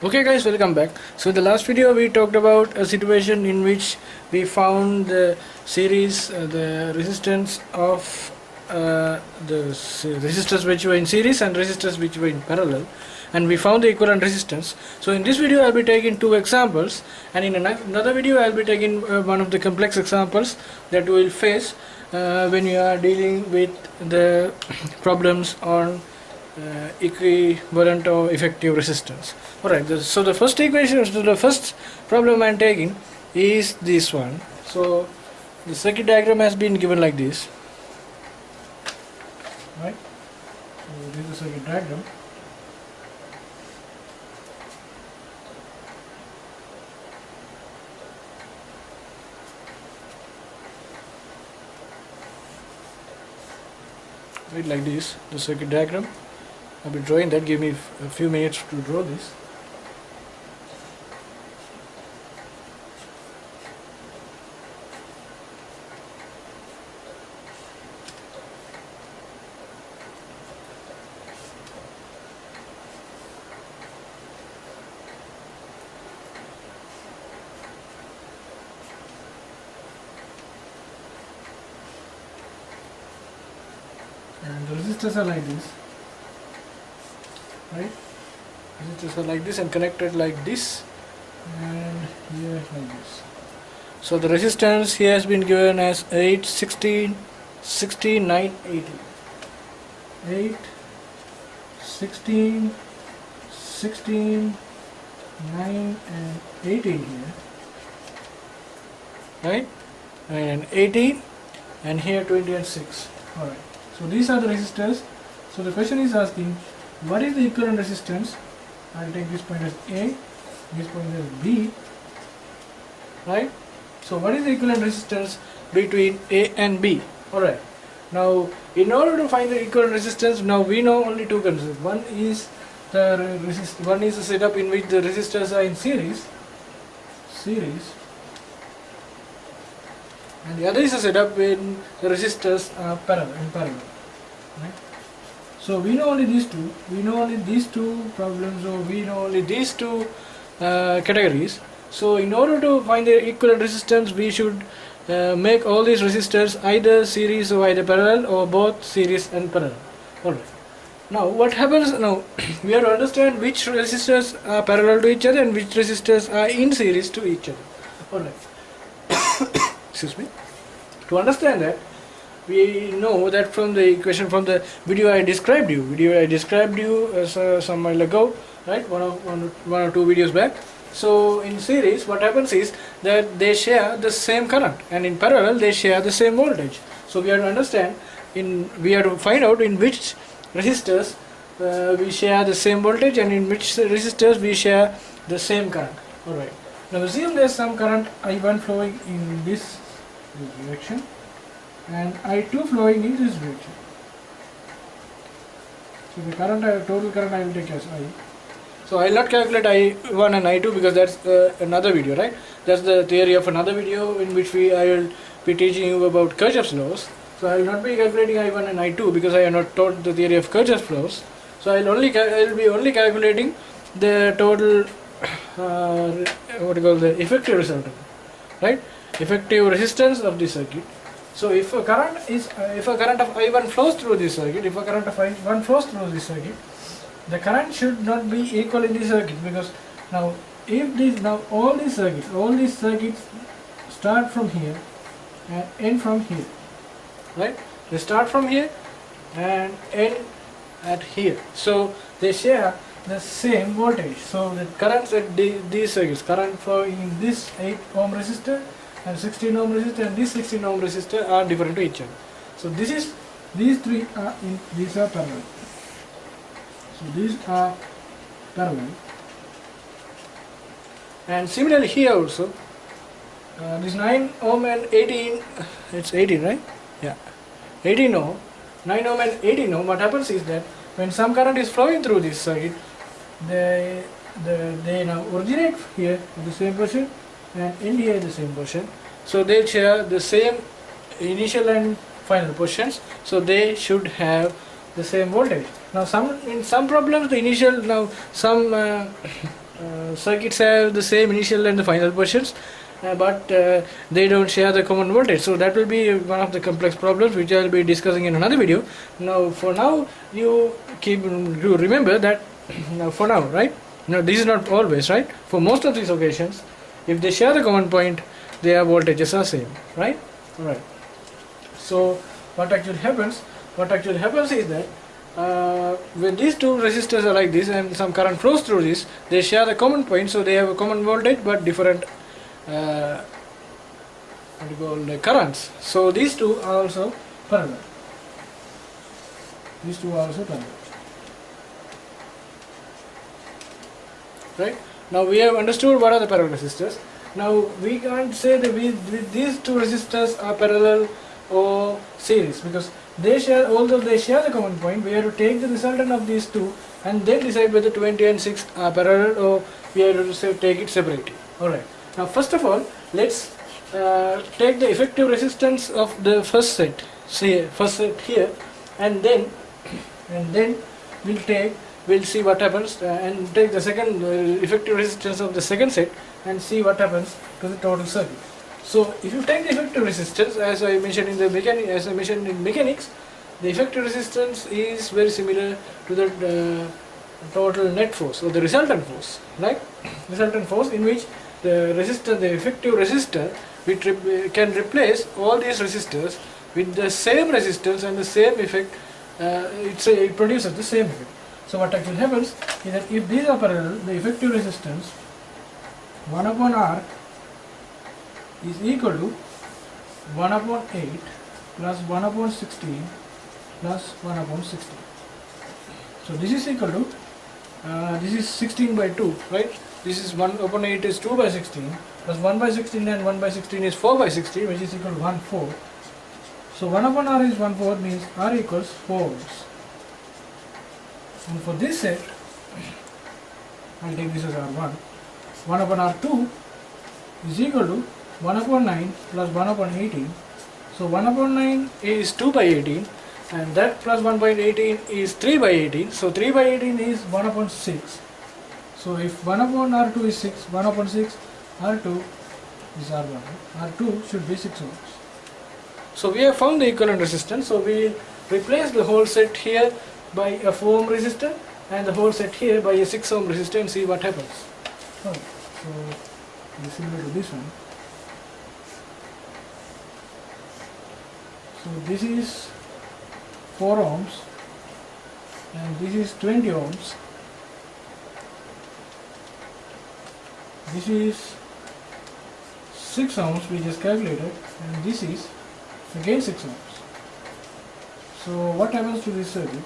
Okay guys, welcome back. So in the last video we talked about a situation in which we found the series, the resistance of resistors which were in series and resistors which were in parallel, and we found the equivalent resistance. So in this video I'll be taking two examples, and in another video I'll be taking one of the complex examples that you will face when you are dealing with the problems on equivalent or effective resistance. Alright, so the first equation, so the first problem I am taking is this one. So the circuit diagram has been given like this, right? So this is the circuit diagram. Right, like this, the circuit diagram. I'll be drawing that. Give me a few minutes to draw this. And the resistors are like this, right? Resistors are like this and connected like this, and here like this. So the resistance here has been given as 8, 16, 16, 9, 18. 8, 16, 16, 9 and 18 here, right? And 18, and here 20 and 6. Alright. So these are the resistors. So the question is asking, what is the equivalent resistance? I'll take this point as A, this point as B, right? So what is the equivalent resistance between A and B? Alright. Now in order to find the equivalent resistance, now we know only two concepts. One is one is a setup in which the resistors are in series, and the other is a setup when the resistors are parallel, right? So we know only these two. We know only these two problems, or we know only these two categories. So in order to find the equivalent resistance, we should make all these resistors either series or either parallel, or both series and parallel. Alright. Now what happens now? We have to understand which resistors are parallel to each other and which resistors are in series to each other. Alright. Excuse me. To understand that, we know that from the equation, from the video I described you, some while ago, right? One or two videos back. So in series, what happens is that they share the same current, and in parallel they share the same voltage. So we have to understand, we have to find out in which resistors we share the same voltage, and in which resistors we share the same current. Alright. Now assume there is some current I1 flowing in this direction and I2 flowing in this direction. So the current, total current I will take as I. So I will not calculate I1 and I2 because that's another video, right? That's the theory of another video in which I will be teaching you about Kirchhoff's laws. So I will not be calculating I1 and I2 because I have not taught the theory of Kirchhoff's laws. So I will be only calculating the total the effective resultant, right? Effective resistance of the circuit. So if a current of I1 flows through this circuit, the current should not be equal in this circuit, because now all these circuits start from here and end from here, right? They start from here and end at here. So they share the same voltage. So the currents at these circuits, current flowing in this 8 ohm resistor and 16 ohm resistor and this 16 ohm resistor are different to each other. So these are parallel. So these are parallel. And similarly here also, this 9 ohm and 18, it's 18, right? Yeah, 18 ohm, 9 ohm and 18 ohm. What happens is that when some current is flowing through this circuit, they now originate here at the same position and end here at the same position. So they share the same initial and final positions. So they should have the same voltage. Now in some problems the initial, now some circuits have the same initial and the final positions, but they don't share the common voltage. So that will be one of the complex problems which I will be discussing in another video. Now for now you remember that now for now, right? Now this is not always, right? For most of these occasions, if they share the common point, their voltages are same, right? Alright. So what actually happens is that when these two resistors are like this and some current flows through this, they share the common point, so they have a common voltage but different currents. So these two are also parallel. Right? Now we have understood what are the parallel resistors. Now we can't say that these two resistors are parallel or series, because although they share the common point, we have to take the resultant of these two and then decide whether 20 and 6 are parallel or we have to take it separately. Alright. Now first of all, let's take the effective resistance of the first set here, and then we'll see what happens, and take the second effective resistance of the second set and see what happens to the total circuit. So if you take the effective resistance, as I mentioned in mechanics, the effective resistance is very similar to the total net force or the resultant force, right? Resultant force in which the effective resistor, which can replace all these resistors with the same resistance and the same effect. It produces the same effect. So what actually happens is that if these are parallel, the effective resistance 1 upon R is equal to 1 upon 8 plus 1 upon 16 plus 1 upon 16. So this is equal to, this is 16 by 2, right? This is 1 upon 8 is 2 by 16 plus 1 by 16 and 1 by 16 is 4 by 16, which is equal to 1/4. So 1 upon R is 1/4, means R equals 4 ohms. And for this set, I'll take this as R1. 1 upon R2 is equal to 1 upon 9 plus 1 upon 18. So 1 upon 9 is 2 by 18, and that plus 1 by 18 is 3 by 18. So 3 by 18 is 1 upon 6. So if 1 upon R2 is 6, 1 upon 6, R2 is R1. R2 should be 6 ohms. So we have found the equivalent resistance. So we replace the whole set here by a 4 ohm resistor and the whole set here by a 6 ohm resistor and see what happens. So it is similar to this one. So this is 4 ohms and this is 20 ohms. This is 6 ohms we just calculated, and this is again 6 ohms. So what happens to this circuit?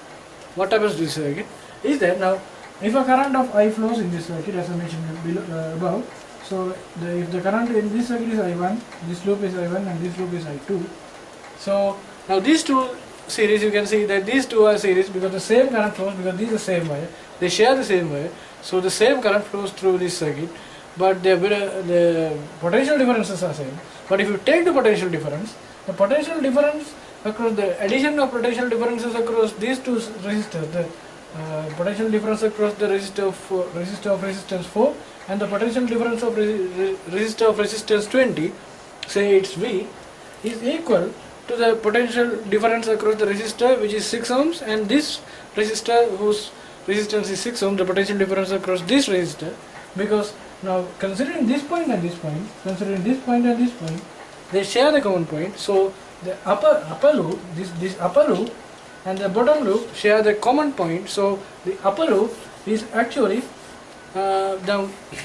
What happens to this circuit is that now if a current of I flows in this circuit, as I mentioned below, above, so if the current in this circuit is I1, this loop is I1 and this loop is I2. So now these two series, you can see that these two are series because the same current flows, because these are the same wire, they share the same wire, so the same current flows through this circuit, but the potential differences are same. But if you take the potential difference across the addition of potential differences across these two resistors, the potential difference across the resistor of resistance 4 and the potential difference of resistor of resistance 20, say it's V, is equal to the potential difference across the resistor, which is 6 ohms, and this resistor whose resistance is 6 ohms, the potential difference across this resistor, because now considering this point and this point, they share the common point. So the upper loop, this upper loop and the bottom loop share the common point. So the upper loop is actually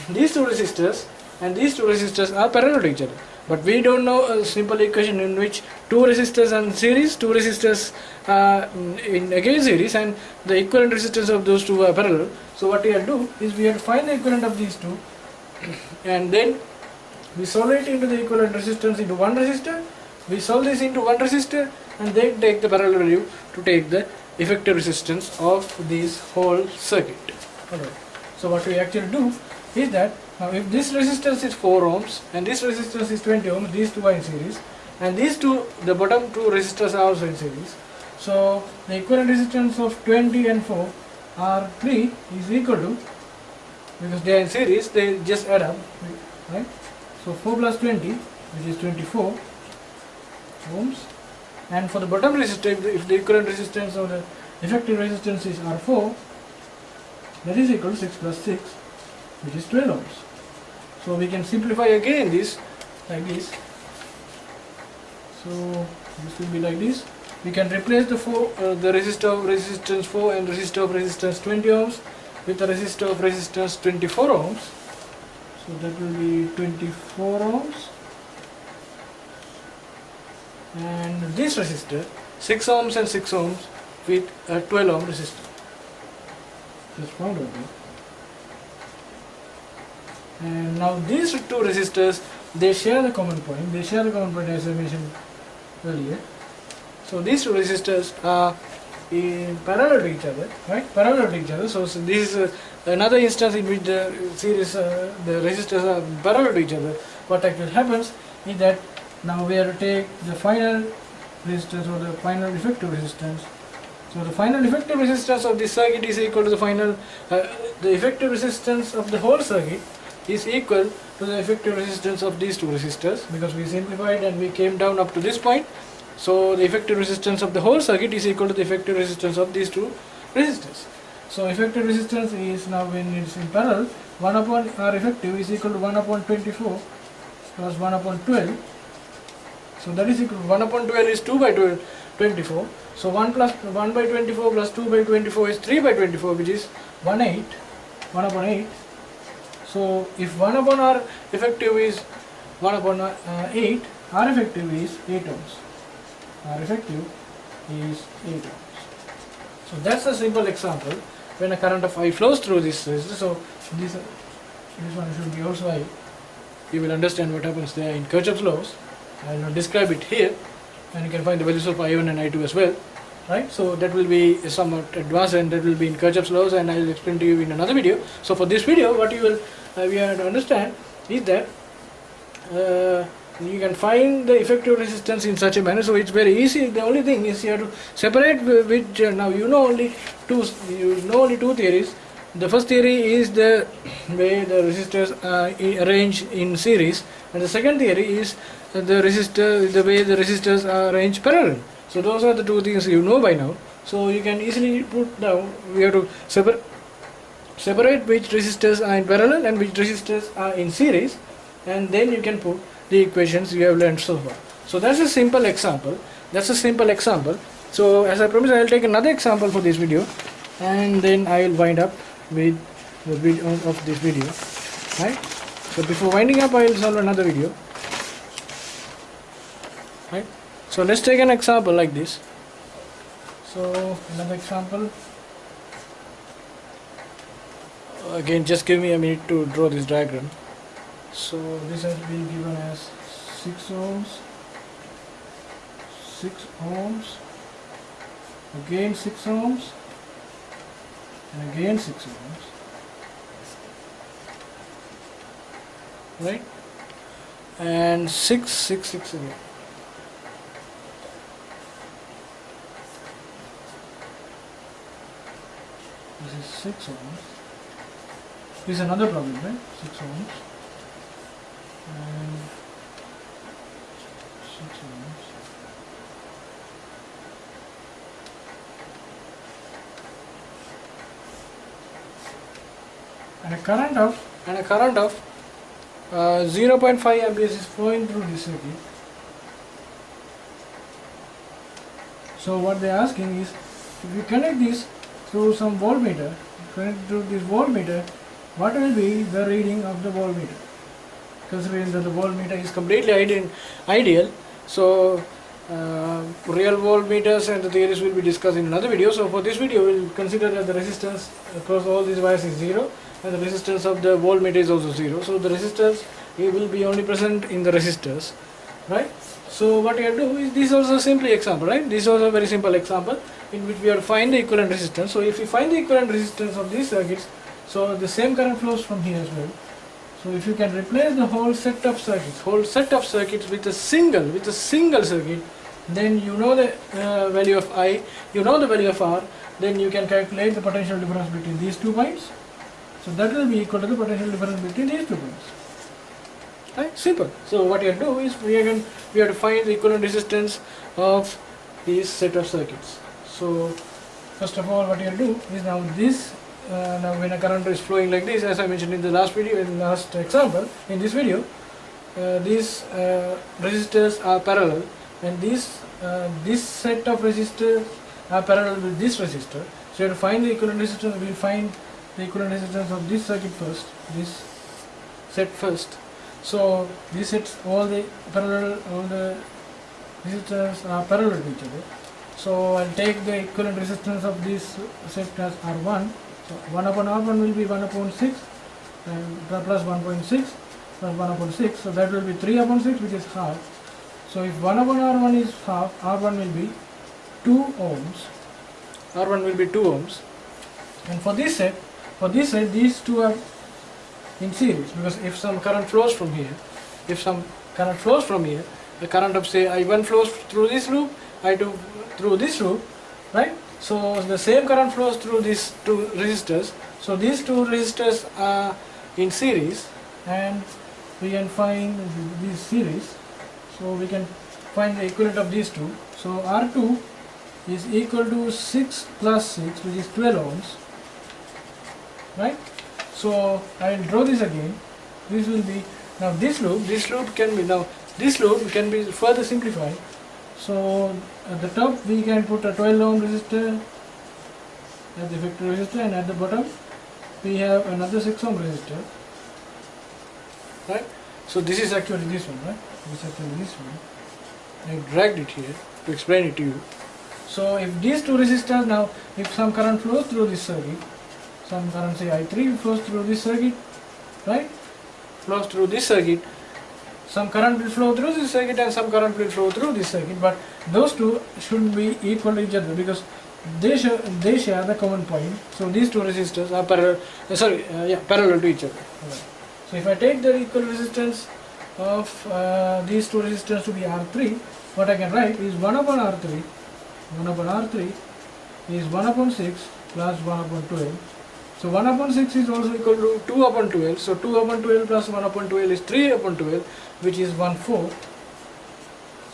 these two resistors, and these two resistors are parallel to each other. But we don't know a simple equation in which two resistors are in series, two resistors in again series, and the equivalent resistance of those two are parallel. So what we have to do is we have to find the equivalent of these two, and then we solve it into the equivalent resistance into one resistor. We solve this into one resistor and then take the parallel value to take the effective resistance of this whole circuit. Alright. So what we actually do is that now if this resistance is 4 ohms and this resistance is 20 ohms, these two are in series, and these two, the bottom two resistors are also in series. So the equivalent resistance of 20 and 4 R3 is equal to because they are in series, they just add up, right? So 4 plus 20, which is 24 ohms, and for the bottom resistor, if the equivalent resistance or the effective resistance is R4, that is equal to 6 plus 6, which is 12 ohms. So we can simplify again this like this. So this will be like this. We can replace the resistor of resistance 4 and resistor of resistance 20 ohms with the resistor of resistance 24 ohms. So that will be 24 ohms. And this resistor 6 ohms and 6 ohms with a 12 ohm resistor. Just found out there. And now these two resistors, they share the common point. They share the common point as I mentioned earlier. So these two resistors are in parallel to each other, right? Parallel to each other. So this is another instance in which the series, the resistors are parallel to each other. What actually happens is that now we have to take the final resistance or the final effective resistance. So the final effective resistance of this circuit is equal to the final, the effective resistance of the whole circuit is equal to the effective resistance of these two resistors, because we simplified and we came down up to this point. So the effective resistance of the whole circuit is equal to the effective resistance of these two resistors. So effective resistance is, now when it's in parallel, 1 upon R effective is equal to 1 upon 24 plus 1 upon 12. So that is equal to 1 upon 12 is 2 by 24. So 1 by 24 plus 2 by 24 is 3 by 24, which is 1 upon 8. So if 1 upon R effective is 1 upon 8, R effective is 8 ohms. R effective is 8 ohms. So that's a simple example when a current of I flows through this resistor. So this one should be also I. You will understand what happens there in Kirchhoff's laws. I will describe it here, and you can find the values of I1 and I2 as well, right? So that will be somewhat advanced, and that will be in Kirchhoff's laws, and I will explain to you in another video. So for this video, what you will we have to understand is that you can find the effective resistance in such a manner. So it's very easy. The only thing is you have to separate which now you know only two theories. The first theory is the way the resistors are arranged in series, and the second theory is the way the resistors are arranged parallel. So those are the two things you know by now. So you can easily put down. We have to separate which resistors are in parallel and which resistors are in series, and then you can put the equations you have learned so far. So that's a simple example. So as I promised, I will take another example for this video, and then I will wind up with the video of this video, right? So before winding up, I will solve another video, right? So let's take an example like this. So another example. Again, just give me a minute to draw this diagram. So this has been given as 6 ohms, again 6 ohms, and again 6 ohms, right? And 6 again. This is 6 ohms. This is another problem, right? 6 ohms and 6 ohms. And a current of 0.5 amperes is flowing through this circuit. So what they are asking is, if we connect this through some voltmeter, what will be the reading of the voltmeter? Considering that the voltmeter is completely ideal, so real voltmeters and the theories will be discussed in another video. So for this video, we will consider that the resistance across all these wires is 0, and the resistance of the voltmeter is also 0. So the resistors will be only present in the resistors, right? So what you have to do is, this is also simply example, right? This is also a very simple example in which we have to find the equivalent resistance. So if we find the equivalent resistance of these circuits, so the same current flows from here as well. So if you can replace the whole set of circuits with a single circuit, then you know the value of I, you know the value of R, then you can calculate the potential difference between these 2 points. So that will be equal to the potential difference between these 2 points. Right? Simple. So what you do is we have to find the equivalent resistance of these set of circuits. So first of all, what you do is now this now when a current is flowing like this, as I mentioned in the last video, in the last example, in this video, these resistors are parallel, and this set of resistors are parallel with this resistor. So you have to find the equivalent resistance. We will find the equivalent resistance of this circuit first, this set first. So these sets, all the resistors are parallel to each other. So I'll take the equivalent resistance of this set as R1. So 1 upon R1 will be 1 upon 6 and plus 1.6 plus 1 upon 6. So that will be 3 upon 6, which is half. So if 1 upon R1 is half, R1 will be 2 ohms. R1 will be 2 ohms. And for this set, these two are in series, because if some current flows from here, the current of say I1 flows through this loop, I2 through this loop, right? So the same current flows through these two resistors. So these two resistors are in series, and we can find this series. So we can find the equivalent of these two. So R2 is equal to 6 plus 6, which is 12 ohms, right? So I will draw this again. This will be now this loop can be further simplified. So at the top we can put a 12 ohm resistor as the effective resistor, and at the bottom we have another 6 ohm resistor, right? So this is actually this one, right? This is actually this one. I dragged it here to explain it to you. So if these two resistors, now if some current flows through this circuit, some current say I3 flows through this circuit, right? Flows through this circuit. Some current will flow through this circuit and some current will flow through this circuit, but those two shouldn't be equal to each other because they share the common point. So these two resistors are parallel to each other. Right. So if I take the equal resistance of these two resistors to be R3, what I can write is 1 upon R3 is 1 upon 6 plus 1 upon 12. So 1 upon 6 is also equal to 2 upon 12. So 2 upon 12 plus 1 upon 12 is 3 upon 12, which is 1/4.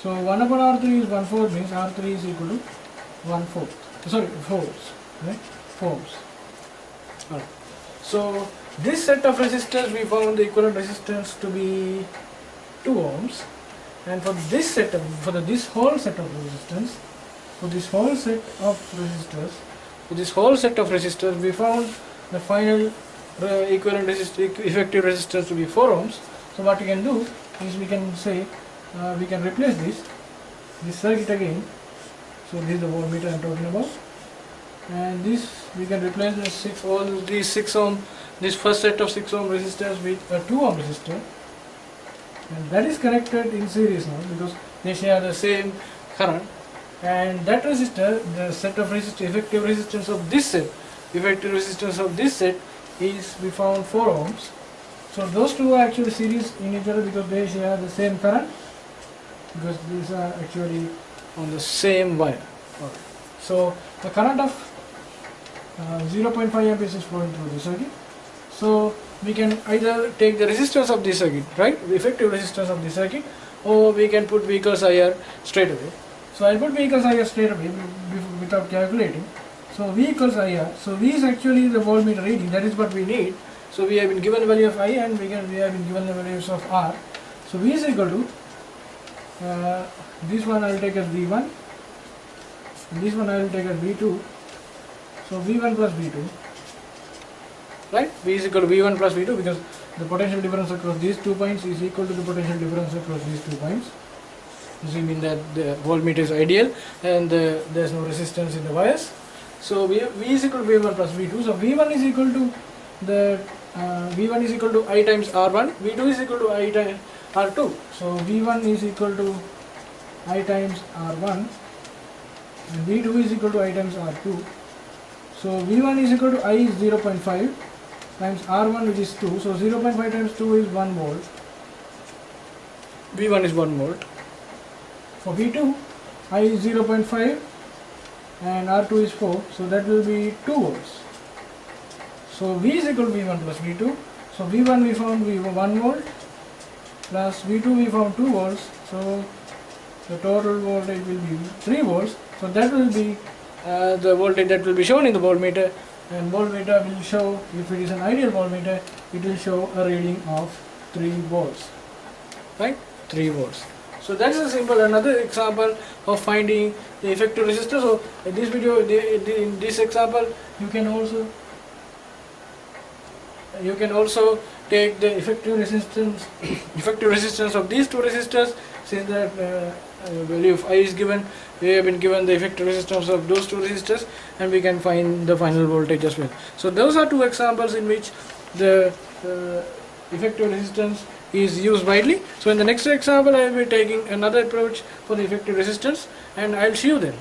So 1 upon R3 is 1/4, means R3 is equal to 1/4. Sorry, 4s, right? 4s. Alright. So this set of resistors, we found the equivalent resistance to be 2 ohms, and for this set of, this whole set of resistance, we found the final equivalent effective resistance to be 4 ohms. So what we can do is we can say we can replace this circuit again. So this is the voltmeter I am talking about, and this we can replace these 6 ohm, this first set of 6 ohm resistors with a 2 ohm resistor, and that is connected in series now because they share the same current. And that resistor, the set of effective resistance of this set, is, we found 4 ohms. So those two are actually series in each other because they share the same current, because these are actually on the same wire. Okay. So the current of 0.5 amperes is flowing through the circuit. So we can either take the resistance of this circuit, right, the effective resistance of the circuit, or we can put V equals IR straight away. So I'll put V equals IR straight away without calculating. So V equals IR. So V is actually the voltmeter reading. That is what we need. So we have been given the value of I, and we have been given the values of R. So V is equal to this one I will take as V1, and this one I will take as V2. So V1 plus V2, right? V is equal to V1 plus V2 because the potential difference across these 2 points is equal to the potential difference across these 2 points. Assuming that the voltmeter is ideal and there is no resistance in the wires. So V is equal to V1 plus V2. So V1 is equal to I times R1. V2 is equal to I times R2. So V1 is equal to I times R1, and V2 is equal to I times R2. So V1 is equal to I is 0.5 times R1, which is 2. So 0.5 times 2 is 1 volt. V1 is 1 volt. For V2, I is 0.5 and R2 is 4, so that will be 2 volts. So V is equal to V1 plus V2. So V1 we found 1 volt plus V2 we found 2 volts. So the total voltage will be 3 volts. So that will be the voltage that will be shown in the voltmeter, and voltmeter will show, if it is an ideal voltmeter, it will show a reading of 3 volts, right? 3 volts. So that is a simple another example of finding the effective resistor. So in this video, in this example, you can also take the effective resistance of these two resistors. Since that value of I is given, we have been given the effective resistance of those two resistors, and we can find the final voltage as well. So those are two examples in which the effective resistance is used widely. So in the next example, I will be taking another approach for the effective resistance, and I'll see you then.